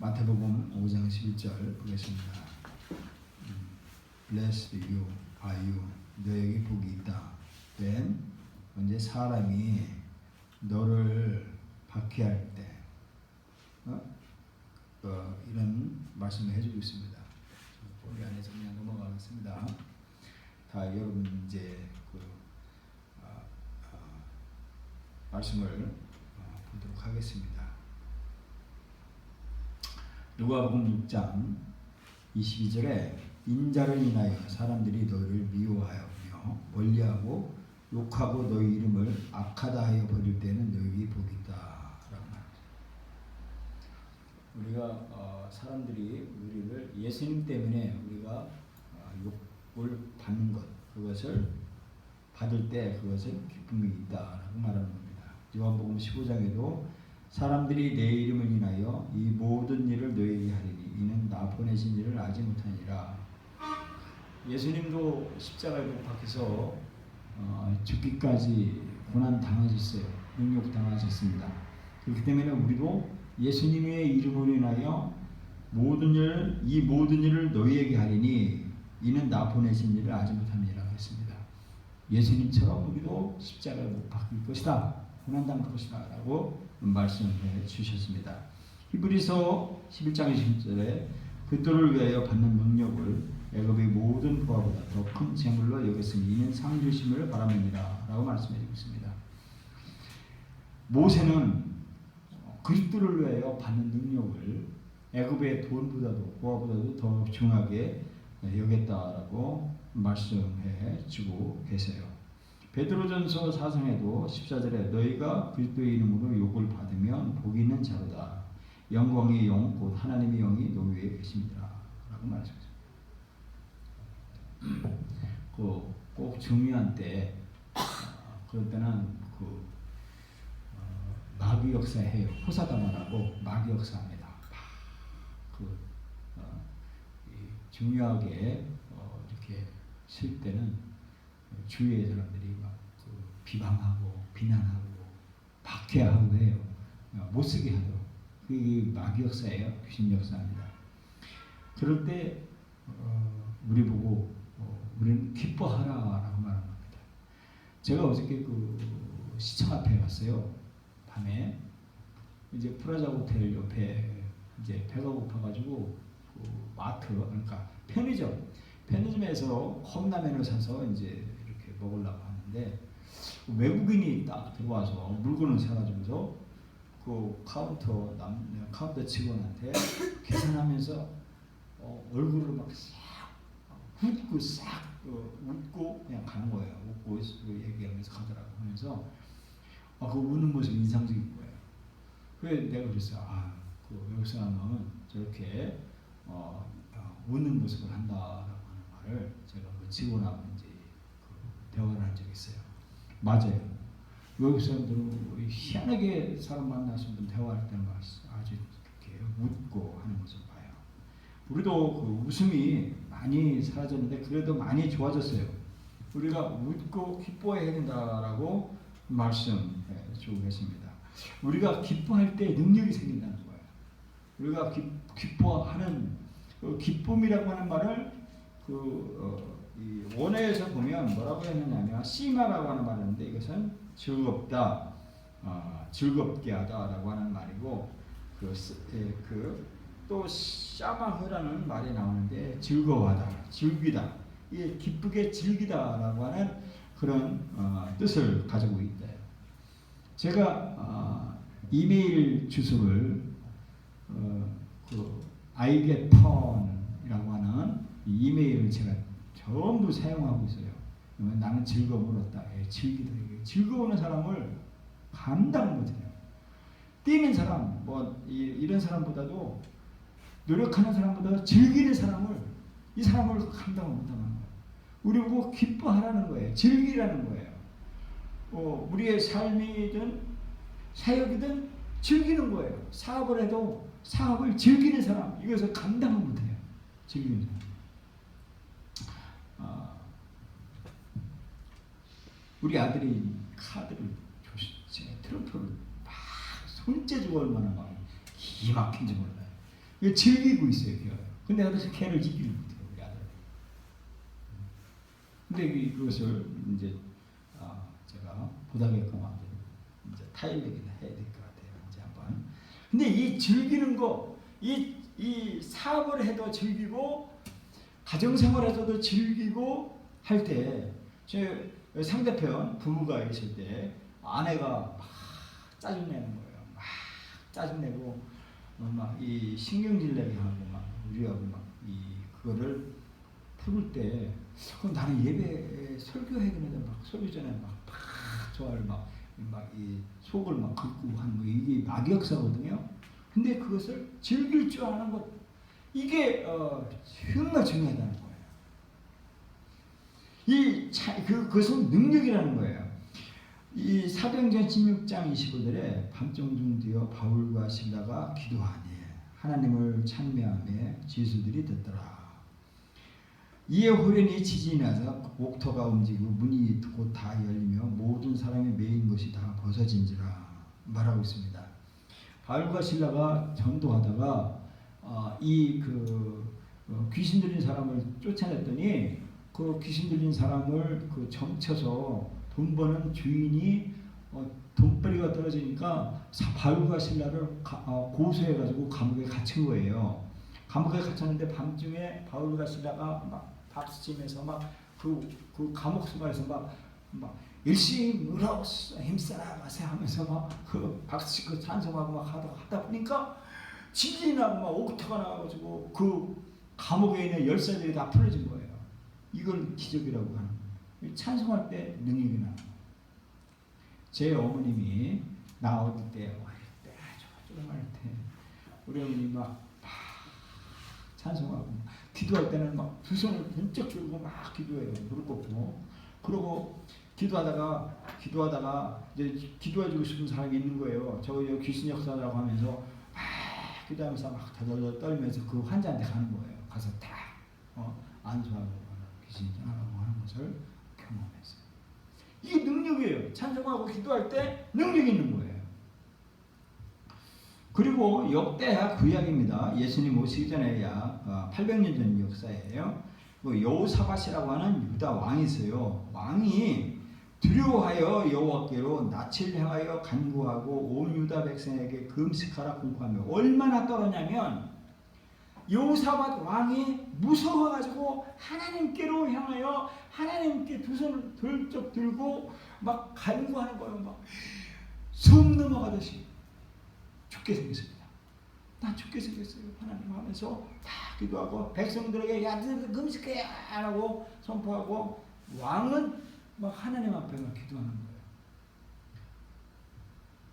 마태복음 5장 11절 보겠습니다. Blessed you are you. 너에게 복이 있다. When 언제 사람이 너를 박해할 때 이런 말씀을 해주고 있습니다. 우리 안에서 그냥 넘어가겠습니다. 다 여러분 이제 말씀을 보도록 하겠습니다. 누가복음 6장 22절에 인자를 인하여 사람들이 너희를 미워하여며 멀리하고 욕하고 너희 이름을 악하다 하여 버릴 때는 너희에게 복이 있다 라고 말합니다. 우리가 사람들이 우리를 예수님 때문에 우리가 욕을 받는 것, 그것을 받을 때 그것은 기쁨이 있다라고 말하는 겁니다. 요한복음 15장에도 사람들이 내 이름을 인하여 이 모든 일을 너희에게 하리니 이는 나 보내신 일을 알지 못하니라. 예수님도 십자가에 못 박혀서 죽기까지 고난 당하셨어요. 능욕 당하셨습니다. 그렇기 때문에 우리도 예수님의 이름으로 인하여 이 모든 일을 너희에게 하리니 이는 나 보내신 일을 알지 못함이라 했습니다. 예수님처럼 우리도 십자가에 못 박힐 것이다. 고난당할 것이다 라고 말씀해 주셨습니다. 히브리서 11장 20절에 그들을 위하여 받는 능력을 애굽의 모든 부하보다 더 큰 재물로 여겼으니 이는 상 주심을 바람이니라 라고 말씀해 주고 있습니다. 모세는 그리스도를 위하여 받는 능력을 애굽의 돈보다도 부하보다도 더 중하게 여겼다라고 말씀해 주고 계세요. 베드로전서 4장에도 14절에 너희가 그리스도의 이름으로 욕을 받으면 복이 있는 자로다. 영광의 영 곧 하나님의 영이 너희 위에 계십니다 라고 말씀하셨습니다. 꼭 중요한 때 그럴 때는 마귀 역사해요. 호사다마라고 마귀 역사합니다. 중요하게 이렇게 쓸 때는 주위의 사람들이 막 비방하고 비난하고 박해하고 해요. 못 쓰게 하도록. 그게 마귀 역사예요. 귀신 역사입니다. 그럴 때 우리 보고 우리는 기뻐하라라고 말하는 겁니다. 제가 어저께 시청 앞에 갔어요. 밤에 이제 프라자 호텔 옆에 이제 배가 고파가지고 마트 그러니까 편의점에서 컵라면을 사서 이제 이렇게 먹으려고 하는데 외국인이 딱 들어와서 물건을 사가지고서 카운터 직원한테 계산하면서 얼굴을 막 싹 웃고 그냥 가는 거예요. 웃고 얘기하면서 가더라고. 하면서 그 웃는 모습이 인상적인 거예요. 그래서 내가 그랬어요. 외국 사람은 저렇게 웃는 모습을 한다라고 하는 말을 제가 직원하고 이제 대화를 한 적이 있어요. 맞아요. 외국 사람들은 희한하게 사람 만나서 대화할 때는 아주 이렇게 웃고 하는 모습 봐요. 우리도 웃음이 많이 사라졌는데 그래도 많이 좋아졌어요. 우리가 웃고 기뻐해야 된다라고 말씀해 주고 계십니다. 우리가 기뻐할 때 능력이 생긴다는 거예요. 우리가 기뻐하는 기쁨이라고 하는 말을 이 원어에서 보면 뭐라고 했느냐면 시마라고 하는 말인데 이것은 즐겁다, 즐겁게 하다라고 하는 말이고 또 샤마흐라는 말이 나오는데 즐거워하다, 즐기다, 이게 기쁘게 즐기다라고 하는 그런 뜻을 가지고 있다. 제가 이메일 주소를 아이게턴이라고 하는 이메일을 제가 전부 사용하고 있어요. 나는 즐거움을 얻다. 즐기다. 즐거워하는 사람을 감당 못해요. 뛰는 사람, 이런 사람보다도 노력하는 사람보다 즐기는 이 사람을 감당을 못하는 거예요. 우리 보고 기뻐하라는 거예요. 즐기라는 거예요. 우리의 삶이든 사역이든 즐기는 거예요. 사업을 해도 사업을 즐기는 사람, 이것을 감당을 못해요. 즐기는 사람. 우리 아들이 카드를 트럼프를 막 손재주가 얼마나 막 기막힌지 몰라요. 즐기고 있어요. 근데 그래서 개를 지키지 못해요. 우리 아들. 근데 그것을 이제 제가 보다게끔 이제 타일링이나 해야 될 것 같아요. 이제 한번. 근데 이 즐기는 거, 이 사업을 해도 즐기고 가정생활에서도 즐기고 할 때, 제 상대편 부부가 있을 때 아내가 막 짜증내는 거예요. 막 짜증내고 막 이 신경질 내게 하고 막 우리하고 막 그거를 풀을 때, 그럼 나는 예배 설교해야 되는데 막 설교 전에 막 저를 막 이 속을 막 긁고 하는 거, 이게 막역사거든요. 근데 그것을 즐길 줄 아는 것, 이게 정말 중요하다는 거예요. 그것은 능력이라는 거예요. 이 사도행전 16장 25절에 밤중 되어 바울과 실라가 기도하니 하나님을 찬미하며 지수들이 듣더라. 이에 호련히 지진이 나서 옥토가 움직이고 문이 곧 다 열리며 모든 사람이 매인 것이 다 벗어진지라 말하고 있습니다. 바울과 실라가 전도하다가 귀신 들린 사람을 쫓아냈더니 그 귀신 들린 사람을 점쳐서 돈 버는 주인이 돈벌이가 떨어지니까 바울과 실라를 고소해가지고 감옥에 갇힌 거예요. 감옥에 갇혔는데 밤중에 바울과 실라가 막 박수치면서 막 그 감옥 생활에서 막 열심히 으로 힘써라 가세 하면서 막 박수치고 찬송하고 막 하다 보니까 지진이 나고 막 옥토가 나가지고 그 감옥에 있는 열쇠들이 다 풀어진 거예요. 이걸 기적이라고 하는 거예요. 찬송할 때 능력이 나는 거예요. 제 어머님이 나 어릴 때 조그만 때 우리 어머니 막 찬송하고 기도할 때는 막 두 손을 번쩍 들고 막 기도해요. 무릎 꿇고. 그러고 기도하다가 이제 기도해주고 싶은 사람이 있는 거예요. 저 귀신 역사라고 하면서 막 기도하면서 막 다덜덜 떨면서 그 환자한테 가는 거예요. 가서 다 안수하고 귀신이 떠나가고 하는 것을 경험했어요. 이게 능력이에요. 찬송하고 기도할 때 능력이 있는 거예요. 그리고 역대하 구약입니다. 예수님 오시기 전에 약 800년 전 역사예요. 여호사밧이라고 하는 유다 왕이 있어요. 왕이 두려워하여 여호와께로 낯을 향하여 간구하고 온 유다 백성에게 금식하라 공포하며, 얼마나 떨었냐면 여호사밧 왕이 무서워가지고 하나님께로 향하여 하나님께 두 손을 들쩍 들고 막 간구하는 거예요. 막 숨 넘어가듯이 죽게 생겼습니다. 나 죽게 생겼어요 하나님 하면서 다 기도하고 백성들에게 야 너희들 금식해야 하라고 선포하고, 왕은 막 하나님 앞에 막 기도하는 거예요.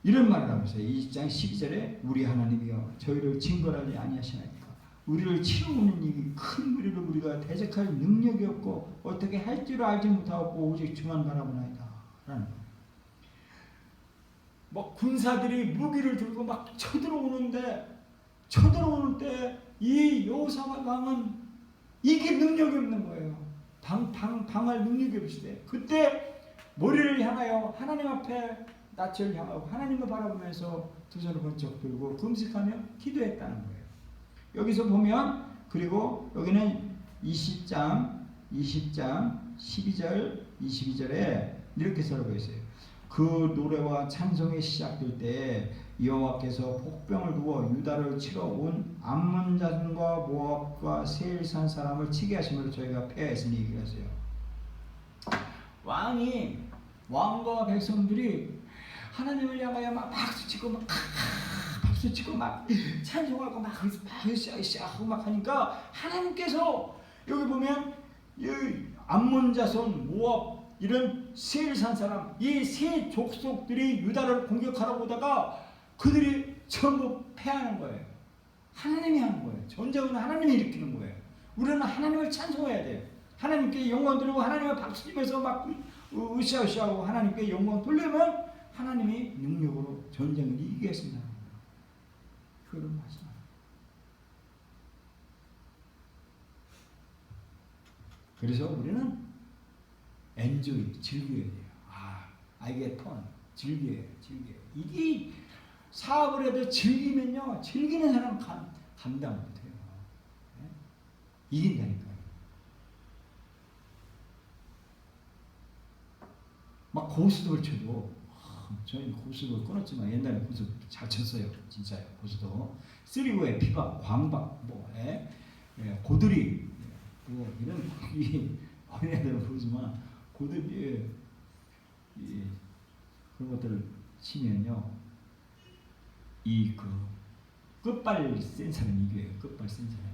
이런 말을 하고 있어요. 20장 12절에 우리 하나님이여 저희를 징벌하지 아니하시나이까. 우리를 치루는 이 큰 무리를 우리가 대적할 능력이 없고 어떻게 할 줄 알지 못하고 오직 주만 바라보나이다 라는 거예요. 막 군사들이 무기를 들고 막 쳐들어오는데 이 여호사밧 왕은 이게 능력이 없는 거예요. 방할 능력이 없을 때, 그때 머리를 향하여 하나님 앞에 낯을 향하고 하나님을 바라보면서 두 손을 번쩍 들고 금식하며 기도했다는 거예요. 여기서 보면, 그리고 여기는 20장 12절 22절에 이렇게 써져 있어요. 그 노래와 찬송이 시작될 때 여호와께서 복병을 두어 유다를 치러 온 암몬 자손과 모압과 세일산 사람을 치게 하심으로 저희가 패하였으니 이랬어요. 왕과 백성들이 하나님을 향하여 막 박수치고 막 찬송하고 막 으쌰으쌰 막 하니까 하나님께서 여기 보면 암몬 자손 모압 이런 세일산 사람, 이 세 족속들이 유다를 공격하러 오다가 그들이 전부 패하는 거예요. 하나님이 하는 거예요. 전쟁은 하나님이 일으키는 거예요. 우리는 하나님을 찬송해야 돼요. 하나님께 영광 돌리고 하나님을 박수치면서 막 으쌰으쌰하고 하나님께 영광 돌리면 하나님이 능력으로 전쟁을 이기겠습니다. 그런 말씀. 그래서 우리는 엔조이, 즐겨야 돼요. I get fun. 즐겨요. 이게 사업을 해도 즐기면요, 즐기는 사람 감당 못해요. 네? 이긴다니까요. 막 고스톱을 쳐도 저희 고스톱을 끊었지만 옛날에 고스톱 잘 쳤어요. 진짜요. 고스톱. 쓰리고에 피박, 광박, 뭐 고드리, 뭐 이런 이 어린애들은 모르지만 고드리 그런 것들을 치면요, 이 끝발 센 사람이 이겨요. 끝발 센 사람이.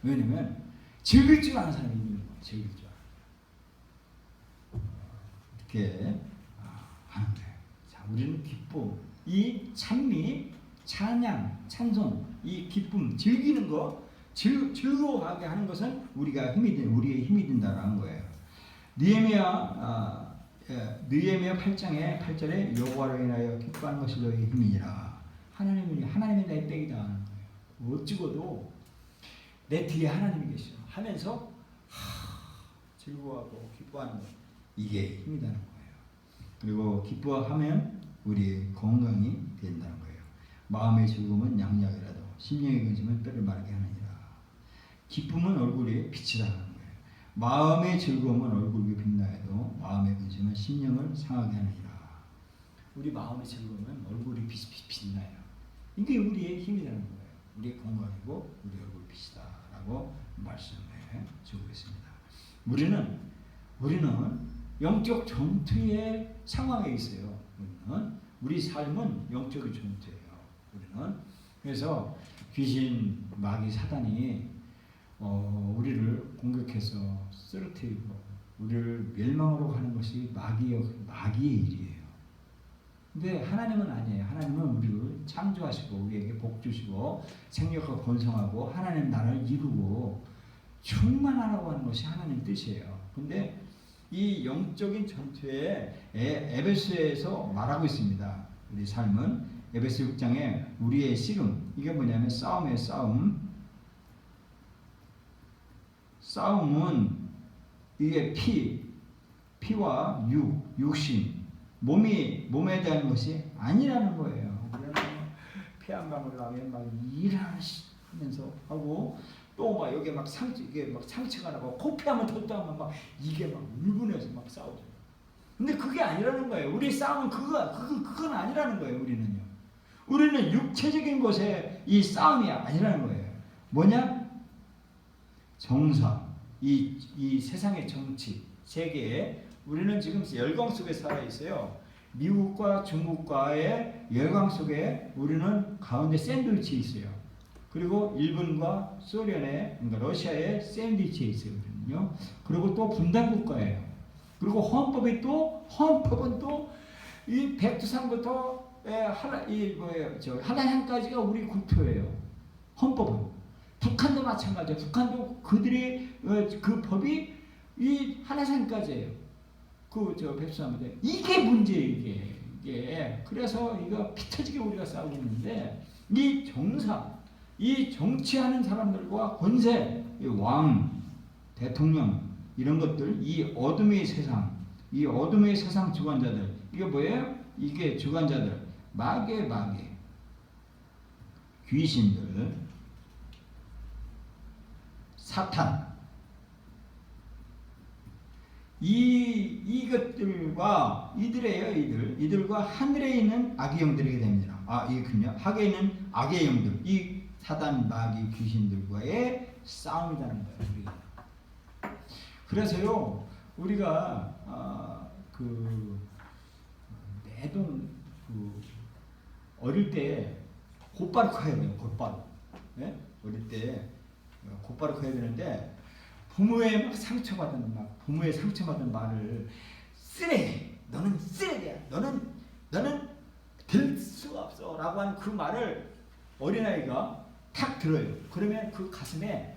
왜냐면 즐길 줄 아는 사람이 이기는 거예요. 즐길 줄 이렇게 하는 거예요. 자, 우리는 기쁨, 이 찬미, 찬양, 찬송, 이 기쁨, 즐기는 거, 즐거워하게 하는 것은 우리의 힘이 된다라는 거예요. 느헤미야 8장의 8절에 여호와로 인하여 기뻐하는 것이 너희의 힘이니라. 하나님이 나의 백이다 하는 거예요. 못 찍어도 내 뒤에 하나님이 계셔 하면서 즐거워하고 기뻐하는 것, 이게 힘이 되는 거예요. 그리고 기뻐하면 우리 건강이 된다는 거예요. 마음의 즐거움은 양약이라도 심령의 근심은 뼈를 마르게 하느니라. 기쁨은 얼굴에 빛이 나는 거예요. 마음의 즐거움은 얼굴에 빛나여도 마음의 근심은 심령을 상하게 하느니라. 우리 마음의 즐거움은 얼굴이 빛나요. 이게 우리의 힘이 되는 거예요. 우리의 건강이고 우리 얼굴 빛이다라고 말씀해 주고 있습니다. 우리는 영적 전투의 상황에 있어요. 우리 삶은 영적인 전투예요. 우리는 그래서 귀신, 마귀, 사단이 우리를 공격해서 쓰러뜨리고 우리를 멸망으로 가는 것이 마귀의 일이에요. 근데 하나님은 아니에요. 하나님은 우리를 창조하시고 우리에게 복 주시고 생력하고 번성하고 하나님 나라를 이루고 충만하라고 하는 것이 하나님 뜻이에요. 근데 이 영적인 전투에 에베소에서 말하고 있습니다. 우리 삶은 에베소 6장에 우리의 씨름, 이게 뭐냐면 싸움이에요. 싸움은 이게 피와 육신, 몸에 대한 것이 아니라는 거예요. 피 한 방울 나면 막 일하면서 하고 또 막 여기 막 상처가 나고 코피하면 덧다면 막 이게 막 울분해서 막 싸우죠. 근데 그게 아니라는 거예요. 우리 싸움은 그건 아니라는 거예요. 우리는 육체적인 것에 이 싸움이 아니라는 거예요. 뭐냐? 정사, 이 세상의 정치, 세계에 우리는 지금 열광 속에 살아 있어요. 미국과 중국과의 열광 속에 우리는 가운데 샌드위치에 있어요. 그리고 일본과 소련의, 그러니까 러시아의 샌드위치에 있어요. 그리고 또 분단국가예요. 그리고 헌법은 또 이 백두산부터 한라산까지가 우리 국토예요. 헌법은. 북한도 마찬가지예요. 북한도 그들의 그 법이 이 한라산까지예요. 백두산부터. 이게 문제예요. 이게. 그래서 이거 피 터지게 우리가 싸우고 있는데 이 정사, 이 정치하는 사람들과 권세, 이 왕, 대통령 이런 것들, 이 어둠의 세상 주관자들, 이게 뭐예요? 이게 주관자들, 마귀, 귀신들, 사탄, 이것들과 이들과 하늘에 있는 악의 영들에게 됩니다. 하늘에 있는 악의 영들, 이 사단, 마귀, 귀신들과의 싸움이라는 거예요. 그래서요, 우리가 매동 어릴 때 곧바로 커야 돼요. 곧바로. 네? 어릴 때 곧바로 커야 되는데 부모의 상처받은 말을 너는 쓰레기야. 너는 될 수가 없어. 라고 하는 그 말을 어린아이가 탁 들어요. 그러면 그 가슴에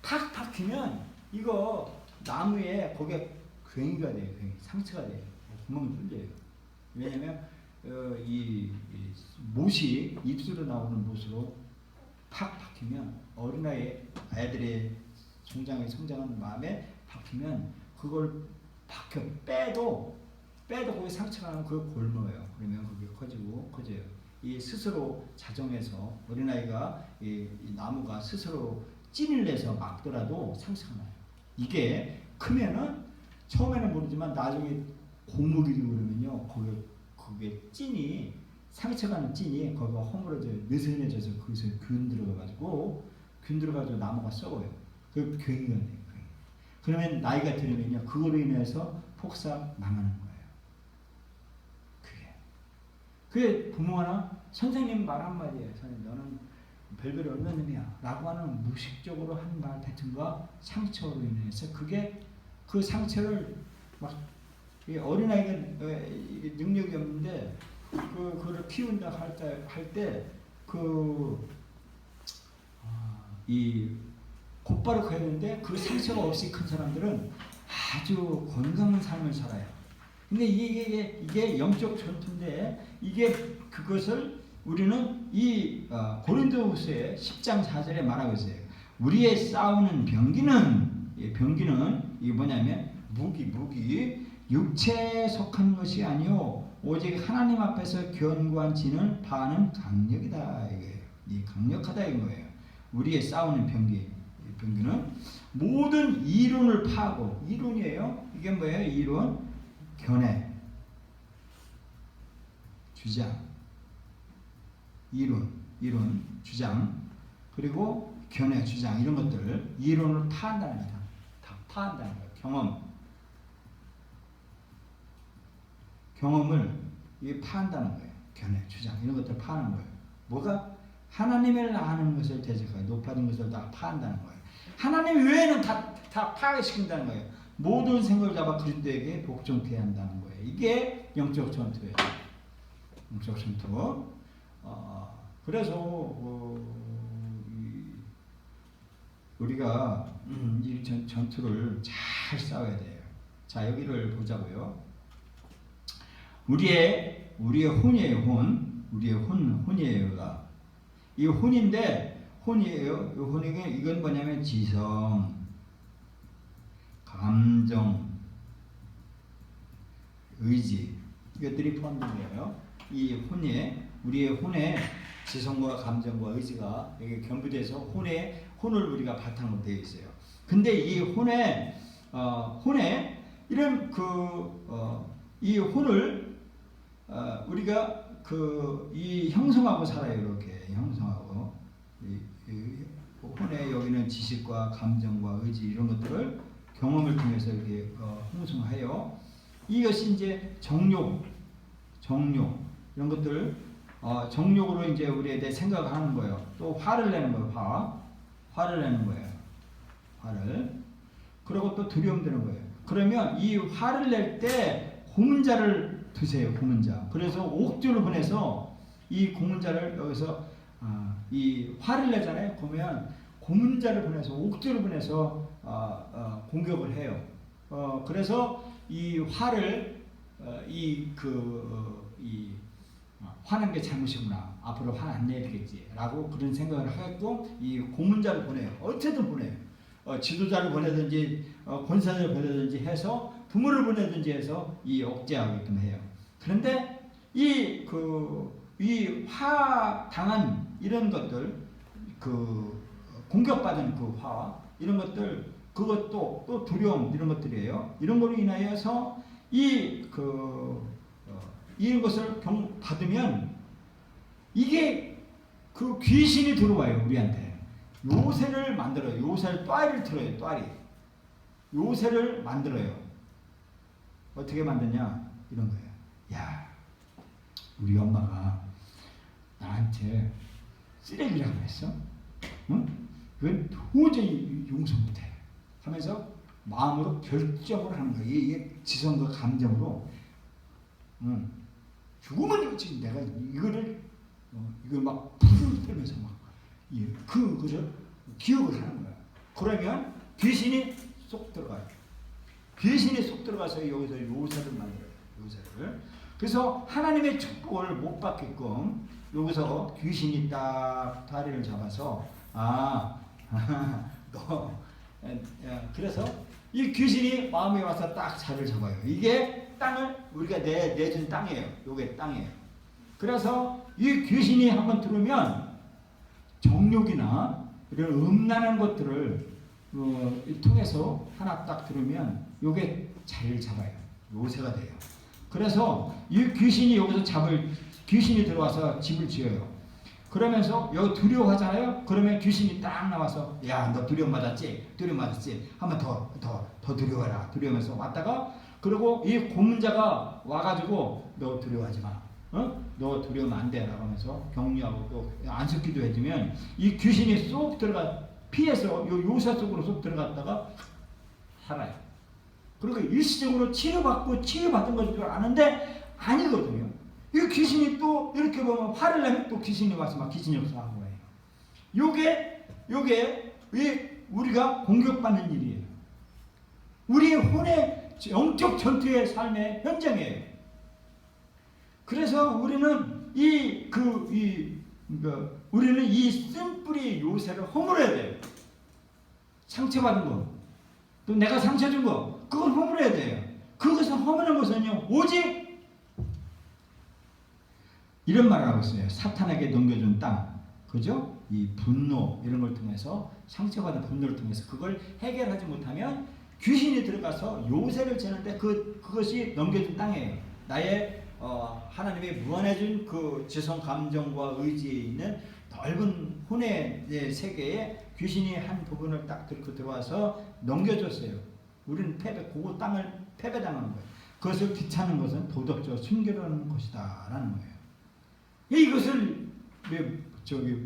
탁 박히면 이거 나무에 거기에 괜히가 돼요. 상처가 돼요. 구멍이 뚫려요. 왜냐면 이 못이 입술로 나오는 못으로 팍 박히면 애들의 성장하는 마음에 박히면 그걸 빼도 거기 상처가 나면 그걸 골머요. 그러면 그게 커져요. 이 스스로 자정해서 어린아이가 이 나무가 스스로 찐을 내서 막더라도 상처가 나요. 이게 크면은 처음에는 모르지만 나중에 고무이 되고 그러면요, 그게 찐이 상처가 는 찐이 거기가 허물어져 느슨해져서 거기서 균 들어가지고 나무가 썩어요. 그 괭이가 돼요. 그러면 나이가 들으면요, 그거로 인해서 폭삭 망하는 거예요. 그게 부모나 선생님 말 한마디예요. 선생님, 너는 별별이 없는 놈이야 라고 하는 무식적으로 한 말 같은가 상처로 인해서 그 상처를 막 어린아이가 능력이 없는데 그걸 키운다 할 때 이 곧바로 커야 되는데 그 상처가 없이 큰 사람들은 아주 건강한 삶을 살아요. 근데 이게 영적 전투인데 그것을 우리는 이 고린도후서의 10장 4절에 말하고 있어요. 우리의 싸우는 병기는 이게 뭐냐면 무기 육체에 속한 것이 아니요 오직 하나님 앞에서 견고한 진을 파하는 강력이다 이거예요. 이 강력하다 이거예요. 우리의 싸우는 병기는 모든 이론을 파하고 이론이에요. 이게 뭐예요? 이론, 견해, 주장, 이론, 주장, 그리고 견해, 주장 이런 것들을 이론을 파한다는 거다. 다 파한다는 거예요. 경험을 이게 파한다는 거예요. 견해, 주장 이런 것들을 파는 거예요. 뭐가? 하나님을 아는 것을 대적하고 높아진 것을 다 파한다는 거예요. 하나님 외에는 다 파괴시킨다는 거예요. 모든 생각을 잡아 그리스도에게 복종케 한다는 거예요. 이게 영적 전투예요. 영적 전투. 그래서 우리가 이 전투를 잘 싸워야 돼요. 자, 여기를 보자고요. 우리의 혼이에요. 우리의 혼이에요가. 이 혼인데 혼이에요. 이 혼에게 이건 뭐냐면 지성, 감정, 의지 이것들이 포함된 거예요. 이 우리의 혼에 지성과 감정과 의지가 여기 겸비돼서 혼을 우리가 바탕으로 되어 있어요. 근데 이 혼에 이런 이 혼을 우리가 이 형성하고 살아요. 이렇게 형성하고 이 혼에 여기는 지식과 감정과 의지 이런 것들을 경험을 통해서 이렇게 형성하여 이것이 이제 정욕 이런 것들 정욕으로 이제 우리에 대해 생각을 하는 거예요. 또 화를 내는 거예요. 화를 내는 거예요. 그리고 또 두려움 드는 거예요. 그러면 이 화를 낼 때 고문자를 두세요. 고문자. 그래서 옥주를 보내서 이 고문자를 여기서 이 화를 내잖아요. 그러면 고문자를 보내서 옥주를 보내서 공격을 해요. 그래서 이 화를 화낸 게 잘못이구나. 앞으로 화 안 내야겠지라고 그런 생각을 하고 이 고문자를 보내요. 어쨌든 보내요. 지도자를 보내든지 권사를 보내든지 해서 부모를 보내든지 해서 이 억제하게끔 해요. 그런데 이 화 당한 이런 것들 공격받은 그 화 이런 것들 그것도 또 두려움 이런 것들이에요. 이런 걸로 인하여서 이런 것을 받으면 이게 그 귀신이 들어와요. 우리한테 요새를 만들어요. 요새를 또아리를 틀어요. 요새를 만들어요. 어떻게 만드냐 이런 거예요. 야, 우리 엄마가 나한테 쓰레기라고 했어. 응? 그건 도저히 용서 못해 하면서 마음으로 결정을 하는 거예요. 이게 지성과 감정으로 죽으면 지금 내가 이걸 막 풀을 떨면서 막 그거를 기억을 하는 거야. 그러면 귀신이 쏙 들어가요. 귀신이 쏙 들어가서 여기서 요새를 만들어요. 요새를. 그래서 하나님의 축복을 못 받게끔 여기서 귀신이 딱 다리를 잡아서 그래서 이 귀신이 마음에 와서 딱 자리를 잡아요. 이게 땅을 우리가 내준 땅이에요. 요게 땅이에요. 그래서 이 귀신이 한번 들어오면 정욕이나 이런 음란한 것들을 통해서 하나 딱 들으면 요게 자리를 잡아요. 요새가 돼요. 그래서 이 귀신이 여기서 귀신이 들어와서 집을 지어요. 그러면서 여기 두려워하잖아요. 그러면 귀신이 딱 나와서 야, 너 두려움 맞았지? 두려움 맞았지? 한번 더 두려워라. 두려우면서 왔다가 그리고 이 고문자가 와가지고 너 두려워하지 마. 너 두려우면 안 돼. 라고 하면서 격려하고 또 안석기도 해주면 이 귀신이 쏙 피해서 요새 속으로 쏙 들어갔다가 살아요. 그리고 일시적으로 치료받은 것인 줄 아는데 아니거든요. 이 귀신이 또 이렇게 보면 화를 내면 또 귀신이 와서 막 귀신 역사하는 거예요. 요게 왜 우리가 공격받는 일이에요. 우리의 혼의 영적 전투의 삶의 현장이에요. 그래서 우리는 우리는 이 쓴뿌리 요새를 허물어야 돼요. 상처받은 거, 또 내가 상처 준 거, 그걸 허물어야 돼요. 그것을 허무는 것은요, 오직 이런 말을 하고 있어요. 사탄에게 넘겨준 땅, 그죠? 이 분노 이런 걸 통해서 상처받은 분노를 통해서 그걸 해결하지 못하면 귀신이 들어가서 요새를 재는데 그것이 넘겨준 땅이에요. 나의 하나님이 무한해준 그 지성 감정과 의지에 있는 넓은 혼의 세계에 귀신이 한 부분을 딱 들고 들어와서 넘겨줬어요. 우리는 그 땅을 패배당하는 거예요. 그것을 귀찮은 것은 도덕적 순결하는 것이다 라는 거예요. 이것을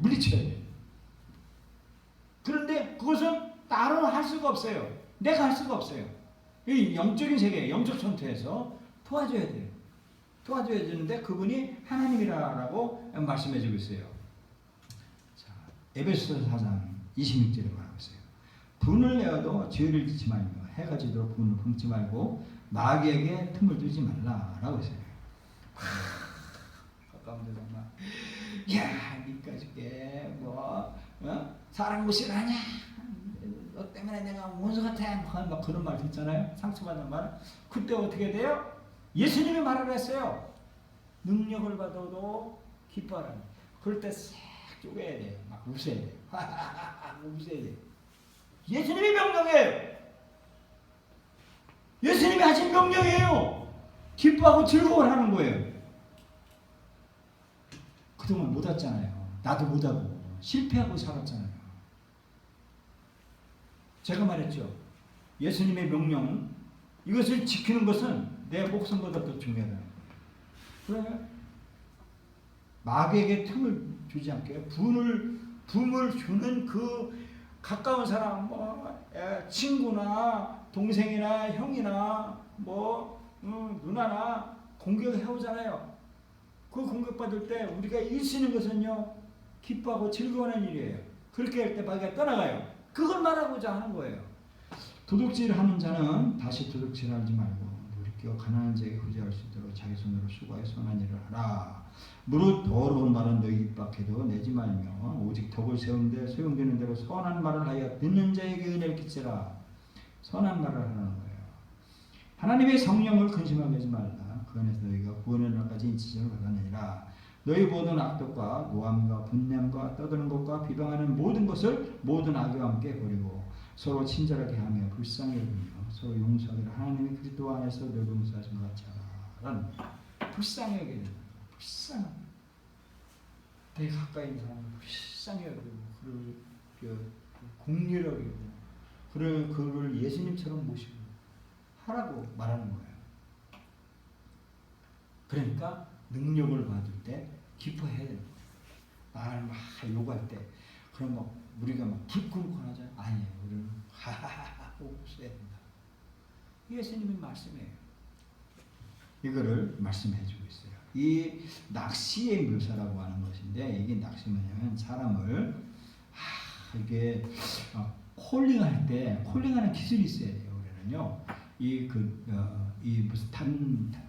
물리쳐야 돼요. 그런데 그것은 따로 할 수가 없어요. 내가 할 수가 없어요. 이 영적인 세계, 영적 전투에서 도와줘야 돼요. 도와줘야 되는데 그분이 하나님이라고 말씀해주고 있어요. 자, 에베소서 4장 26절에 말하고 있어요. 분을 내어도 죄를 짓지 말며 해가 지도록 분을 품지 말고 마귀에게 틈을 두지 말라라고 했어요. 가까운데 정말 야 니까짓게 사랑 무시하냐? 너 때문에 내가 원수 같아. 막 그런 말 듣잖아요. 상처받는 말. 그때 어떻게 돼요? 예수님이 말을 했어요. 능력을 받아도 기뻐하라. 그럴 때 싹 쪼개야 돼요. 막 웃어야 돼요. 웃어야 돼요. 예수님이 명령이에요. 예수님이 하신 명령이에요. 기뻐하고 즐거워하는 거예요. 그동안 못 왔잖아요. 나도 못하고 실패하고 살았잖아요. 제가 말했죠. 예수님의 명령은 이것을 지키는 것은 내 목숨보다 더 중요하다는 거예요. 그러면 마귀에게 틈을 주지 않게 붐을 주는 그 가까운 사람, 친구나 동생이나 형이나 누나나 공격해 오잖아요. 그 공격받을 때 우리가 일쓰는 것은요, 기뻐하고 즐거워하는 일이에요. 그렇게 할 때 마귀가 떠나가요. 그걸 말하고자 하는 거예요. 도둑질하는 자는 다시 도둑질하지 말고 놀이켜 가난한 자에게 후지할 수 있도록 자기 손으로 수고하여 선한 일을 하라. 무릇 더러운 말은 너희 입 밖에도 내지 말며 오직 덕을 세우는데 소용되는 대로 선한 말을 하여 듣는 자에게 은혜를 끼치라. 선한 말을 하라는 거예요. 하나님의 성령을 근심하게 하지 말라. 그 안에서 너희가 구원의 날까지 인치심을 받았느니라. 너희 모든 악독과 노함과 분냄과 떠드는 것과 비방하는 모든 것을 모든 악의와 함께 버리고 서로 친절하게 하며 불쌍히 여기며 서로 용서하기를 하나님의 그리스도 안에서 너희 용서하신 것 같이 하라. 불쌍히 여기는 불쌍한 되게 가까이 있는 사람을 불쌍히 여기고 그를 공유를 여기고 그를 예수님처럼 모시고 하라고 말하는 거예요. 그러니까 능력을 받을 때 기뻐해야 되는 거예요. 말을 막 요구할 때 그럼 막 우리가 막 불끈 하잖아요. 아니에요. 우리는 하하하 웃어야 된다. 예수님의 말씀이에요. 이거를 말씀해 주고 있어요. 이 낚시의 묘사라고 하는 것인데 이게 낚시 뭐냐면 사람을 이게 콜링할 때 콜링하는 기술이 있어야 돼요. 우리는요. 이 무슨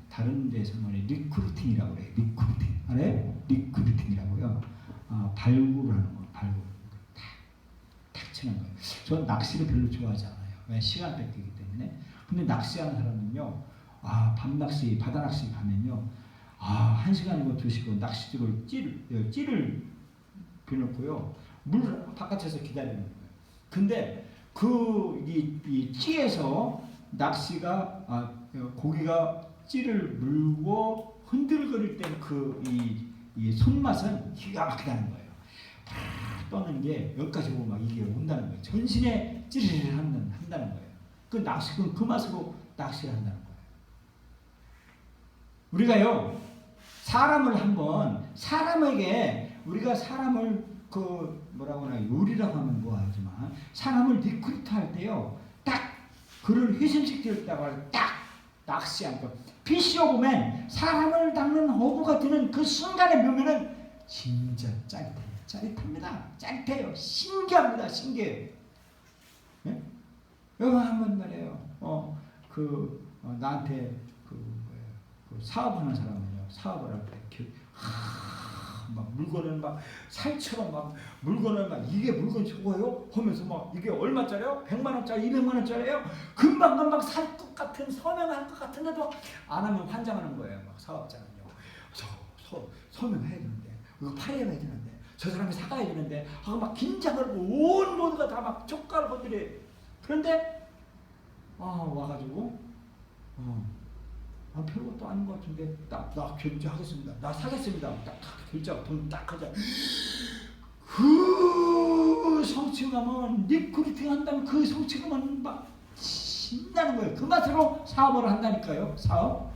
다른 데서 말해 리크루팅이라고 그래요. 리크루팅 알아요? 리크루팅이라고요. 발굴하는 거, 발굴 탁 치는 거예요. 저는 낚시를 별로 좋아하지 않아요. 왜 시간 뺏기기 때문에. 근데 낚시하는 사람은요, 밤 낚시, 바다 낚시 가면요, 한 시간이고 2시간 낚시줄을 찌를 비놓고요. 물 바깥에서 기다리는 거예요. 근데 이 찌에서 낚시가 고기가 찌를 물고 흔들거릴 때 이 손맛은 기가 막히다는 거예요. 떠는 게 여기까지 오고 막 이게 온다는 거예요. 전신에 찌르르 한다는 거예요. 그 맛으로 낚시를 한다는 거예요. 우리가요, 우리가 사람을 뭐라고 하나 요리라고 하면 뭐하지만 사람을 리크루트할 때요, 딱 그를 희생시키려다가 딱 낚시한 거. 피시오보면 사람을 닦는 어부가 되는 그 순간에 보면은 진짜 짜릿합니다. 짜릿해요. 신기합니다. 신기해요. 네? 여기 한번 말이에요. 나한테 사업하는 사람은요, 사업을 할 때 막 물건을 막 살처럼 막 물건을 막 이게 물건 좋아요? 하면서 막 이게 얼마짜리요? 100만 원짜리, 200만 원짜리예요? 금방 살 것 같은 서명할 것 같은데도 안 하면 환장하는 거예요. 막 사업자는요. 서명해야 되는데, 이거 팔아야 되는데, 저 사람이 사가야 되는데 하고 막 긴장을 하고 온 모두가 다 막 촉각을 건드려. 그런데 와가지고 별것도 아닌 것 같은데 나 결제하겠습니다. 나 사겠습니다. 딱 결제하고 돈 딱 하자. 그 성취감은 리크루팅 한다면 그 성취감은 막 신나는 거예요. 그 맛으로 사업을 한다니까요. 사업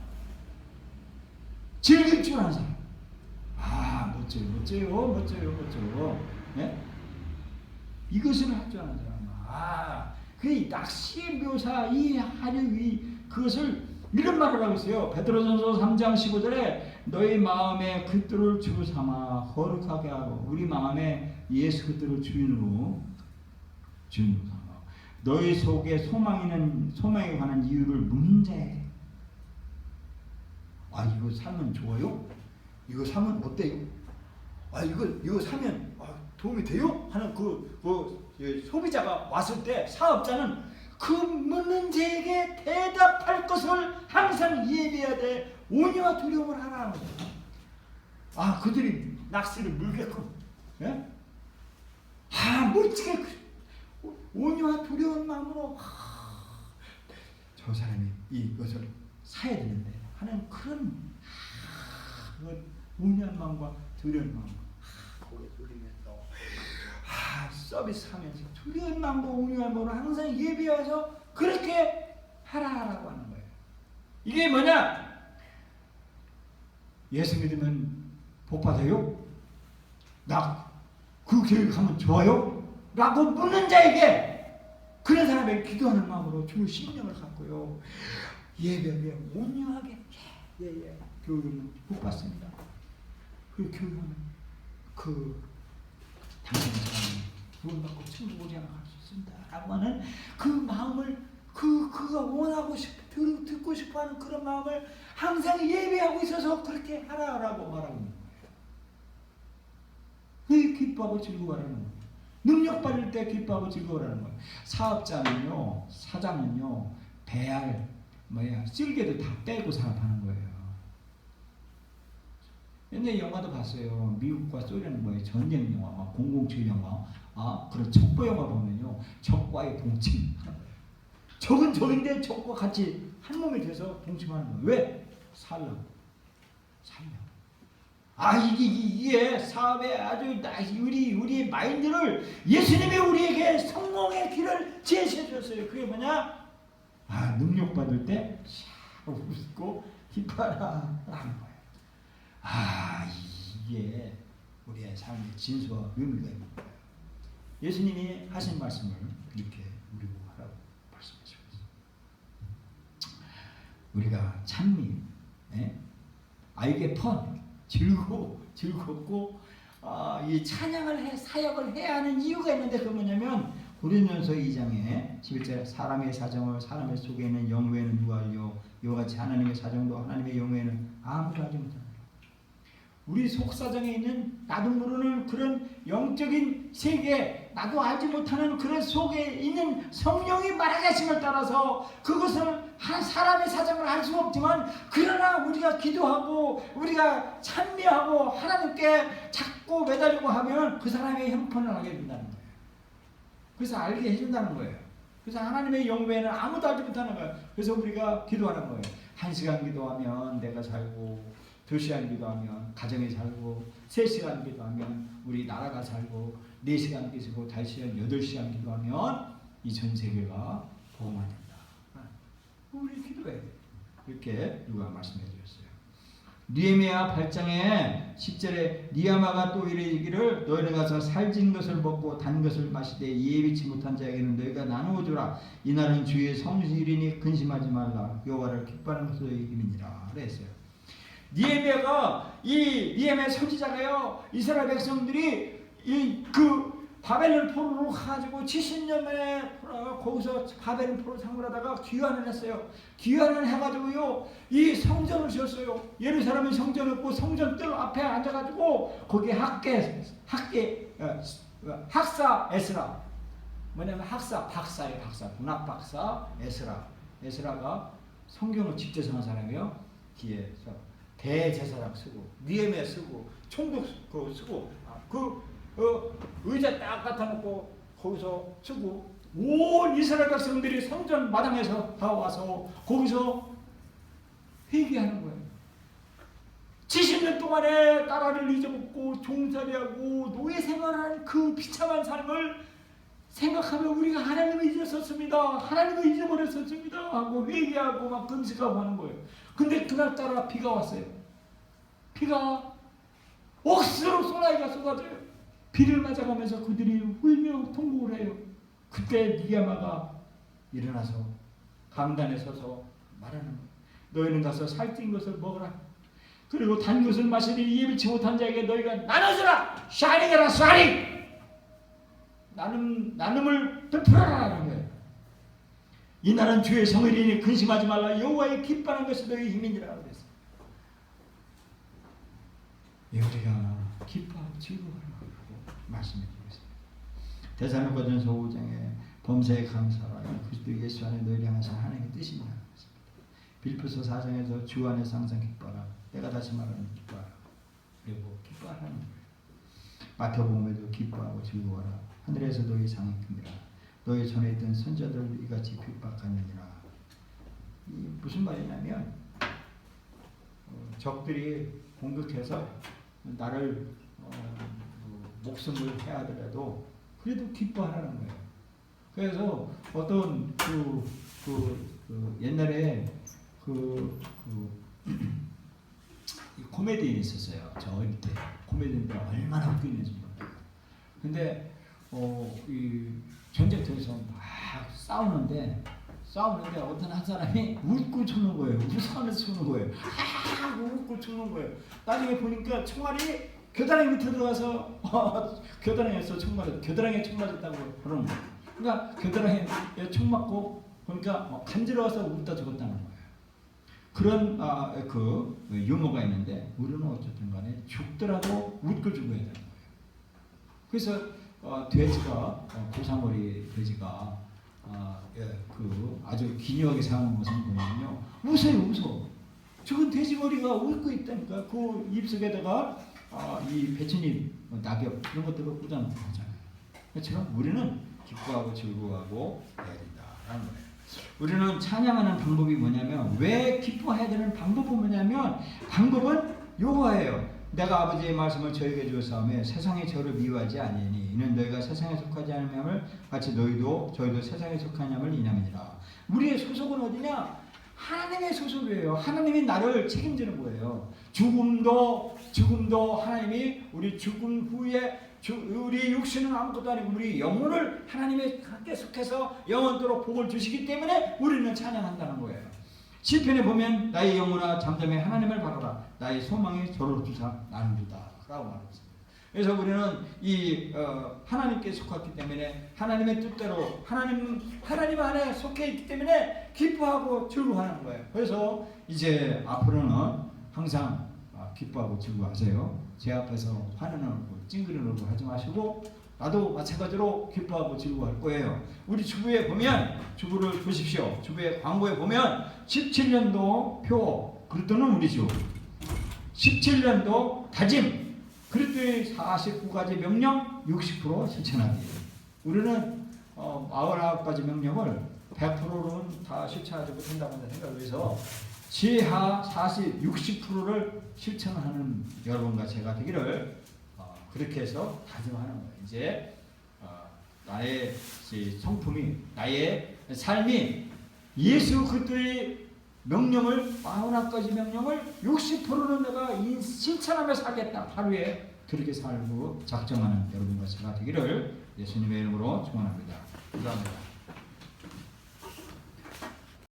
즐길 줄 아는 사람. 멋져요. 네? 이것을 할 줄 아는 사람. 그 낚시 묘사 이 하류 그것을 이런 말을 하고 있어요. 베드로전서 3장 15절에 너희 마음에 그리스도를 주 삼아 거룩하게 하고 우리 마음에 예수 그리스도를 주인으로 삼아 너희 속에 소망에 관한 이유를 묻는 자에게 이거 사면 좋아요? 이거 사면 어때요? 이거 사면 도움이 돼요? 하는 소비자가 왔을 때 사업자는 그 묻는 자에게 대답할 것을 항상 예비해야 돼. 온유와 두려움을 하라는 거예요. 그들이 낚시를 물겠군. 예? 멋지게 온유와 두려운 마음으로 저 사람이 이것을 사야 되는데 하는 그런 온유한 마음과 두려운 마음 고개 돌리면서 서비스하면서 두려운 마음과 온유한 마음으로 항상 예비해서 그렇게 하라고 하는 거예요. 이게 뭐냐? 예수 믿으면 복 받아요? 나 그 교육하면 좋아요? 라고 묻는 자에게 그런 사람에게 기도하는 마음으로 주 신령을 갖고요. 예배에 온유하게 교육은 복 받습니다. 그 교육하면 당신의 사람이 구원받고 천국 오지 않아 갈 수 있습니다. 라고 하는 그 마음을 그가 원하고 듣고 싶어하는 그런 마음을 항상 예배하고 있어서 그렇게 하라고 말하고 있는 거예요. 기뻐하고 즐거워하라는 거예요. 능력 받을 때 기뻐하고 즐거워하라는 거예요. 사업자는요, 사장은요, 배알 쓸개도 다 빼고 사업하는 거예요. 옛날에 영화도 봤어요. 미국과 소련의 전쟁 영화, 007 영화, 그런 첩보 영화 보면요, 적과의 동침. 적은 적인데 적과 같이 한 몸이 돼서 동침하는 거예요. 왜? 살려. 이게 사업에 아주 우리의 마인드를 예수님이 우리에게 성공의 길을 제시해 줬어요. 그게 뭐냐? 능력 받을 때 웃고 기뻐하라 라는 거예요. 이게 우리의 삶의 진수와 의미가 있는 거예요. 예수님이 하신 말씀을 이렇게 우리 보고 하라고 말씀하시고 있어요. 우리가 찬미, 이게 즐겁고 이 찬양을 사역을 해야 하는 이유가 있는데 그건 뭐냐면 고린도전서 2장에 11절 사람의 사정을 사람의 속에 있는 영외에는 누가 알려 이와 같이 하나님의 사정도 하나님의 영외에는 아무도 알지 못합니다. 우리 속 사정에 있는 나도 모르는 그런 영적인 세계, 나도 알지 못하는 그런 속에 있는 성령이 말하심을 따라서 그것은 한 사람의 사정을 알 수 없지만, 그러나 우리가 기도하고 우리가 찬미하고 하나님께 자꾸 매달리고 하면 그 사람의 형편을 알게 된다는 거예요. 그래서 알게 해준다는 거예요. 그래서 하나님의 영 외에는 아무도 알지 못하는 거예요. 그래서 우리가 기도하는 거예요. 1시간 기도하면 내가 살고, 2시간 기도하면 가정이 살고, 3시간 기도하면 우리 나라가 살고, 4시간 기도하고 5시간, 8시간 기도하면 이 전 세계가 복음화된다. 우리 기도해야 돼. 이렇게 누가 말씀해 주셨어요. 느헤미야 8장에 10절에 니아마가 또 이르기를 너희는 가서 살진 것을 먹고 단 것을 마시되 예비치 못한 자에게는 너희가 나누어 주라. 이날은 주의 성실이니 근심하지 말라. 여호와를 기뻐하는 것으로 이름이니라. 그랬어요. 니헤미야 선지자가요, 이스라엘 백성들이 그 바벨론 포로로 가지고 70년 만에 거기서 바벨론 포로 상분하다가 귀환을 했어요. 귀환을 해가지고요, 이 성전을 지었어요. 예루살렘에 성전 없고 성전 뜰 앞에 앉아가지고 거기 학사 에스라, 뭐냐면 박사예요. 문학 박사 에스라가 성경을 직접 전한 사람이에요. 뒤에서 대제사장 쓰고, 느헤미야 쓰고, 총독 쓰고, 의자 딱 갖다 놓고 거기서 쓰고, 온 이스라엘 백성들이 성전 마당에서 다 와서 거기서 회개하는 거예요. 70년 동안에 나라를 잊어먹고 종살이하고 노예 생활한 그 비참한 삶을 생각하면 우리가 하나님을 잊었었습니다. 하나님을 잊어버렸었습니다 하고 회개하고 막 금식하고 하는 거예요. 근데 그날따라 비가 왔어요. 비가 억수로 소나기가 쏟아져요. 비를 맞아가면서 그들이 울며 통곡을 해요. 그때 니아마가 일어나서 강단에 서서 말하는 거예요. 너희는 가서 살찐 것을 먹어라. 그리고 단 것을 마시니 예비치 못한 자에게 너희가 나눠주라. 샤링해라, 샤링. 나눔을 베풀어라는 거예요. 이날은 주의 성일이니 근심하지 말라. 여호와의 기뻐하는 것이 너희 힘이니라 그랬어요. 우리가 기뻐하고 즐거워하라고 말씀해 주고 있습니다. 데살로니가전서 5장에 범사에 감사하라. 그리스도 예수 안에 너희를 향하신 하나님의 뜻이니라. 빌립보서 4장에서 주 안에서 항상 기뻐하라. 내가 다시 말하는 기뻐하라. 그리고 기뻐하라는 거예요. 마태복음에도 기뻐하고 즐거워하라. 하늘에서 너희 상이 큽니다. 너희 전에 있던 선자들 이같이 핍박하느니라. 무슨 말이냐면 적들이 공격해서 나를 목숨을 해하더라도 그래도 기뻐하라는 거예요. 그래서 어떤 옛날에 코미디언이 있었어요. 저 어릴 때 코미디언들 얼마나 웃기는지 몰라요. 근데 이 전쟁터에서 막 싸우는데 어떤 한 사람이 웃고 죽는 거예요. 웃으면서 죽는 거예요. 웃고 죽는 거예요. 나중에 보니까 총알이 겨드랑이 밑에 들어가서 겨드랑이에서 총 맞았다. 겨드랑이에 총 맞았다고 그러는 거예요. 그러니까 겨드랑이에 총 맞고 그러니까 간지러워서 웃다 죽었다는 거예요. 그런 그 유머가 있는데 우리는 어쨌든 간에 죽더라도 웃고 죽어야 되는 거예요. 그래서 돼지가 고사머리 돼지가 그 아주 기묘하게 사용한 것은 뭐냐면요, 웃어. 저건 돼지머리가 웃고 있다니까. 그 입속에다가 이 배추잎, 낙엽 이런 것들을 꽂아놓고 하잖아요. 그렇지만 우리는 기뻐하고 즐거워하고 해야 된다라는 거예요. 우리는 찬양하는 방법이 뭐냐면, 왜 기뻐해야 되는 방법은 뭐냐면, 방법은 요거예요. 내가 아버지의 말씀을 저에게 주었사오며 세상이 저를 미워하지 아니하니 이는 너희가 세상에 속하지 않음을 같이 저희도 세상에 속하냐을 이남이니라. 우리의 소속은 어디냐? 하나님의 소속이에요. 하나님이 나를 책임지는 거예요. 죽음도 하나님이 우리 죽음 후에 우리 육신은 아무것도 아니고 우리 영혼을 하나님의 함께 속해서 영원토록 복을 주시기 때문에 우리는 찬양한다는 거예요. 시편에 보면 나의 영혼아 잠잠해 하나님을 바라라. 나의 소망이 저를 주사 나는 주다 라고 말했습니다. 그래서 우리는 이 하나님께 속했기 때문에 하나님의 뜻대로 하나님 안에 속해 있기 때문에 기뻐하고 즐거워하는 거예요. 그래서 이제 앞으로는 항상 기뻐하고 즐거워하세요. 제 앞에서 화내는 얼굴, 찡그리는 얼굴 하지 마시고 나도 마찬가지로 기뻐하고 즐거워할 거예요. 우리 주부에 보면 주부를 보십시오. 주부의 광고에 보면 17년도 표 그랬더니 우리 주 17년도 다짐 그랬더니 49가지 명령 60% 실천하기. 우리는 49가지 명령을 100%는 다 실천하지 못한다고 생각을 해서 지하 40, 60%를 실천하는 여러분과 제가 되기를 그렇게 해서 다짐하는 거예요. 이제 나의 성품이 나의 삶이 예수 그리스도의 명령을 41가지 명령을 60%는 내가 실천하며 살겠다. 하루에 그렇게 살고 작정하는 여러분과 제가 되기를 예수님의 이름으로 축원합니다. 감사합니다.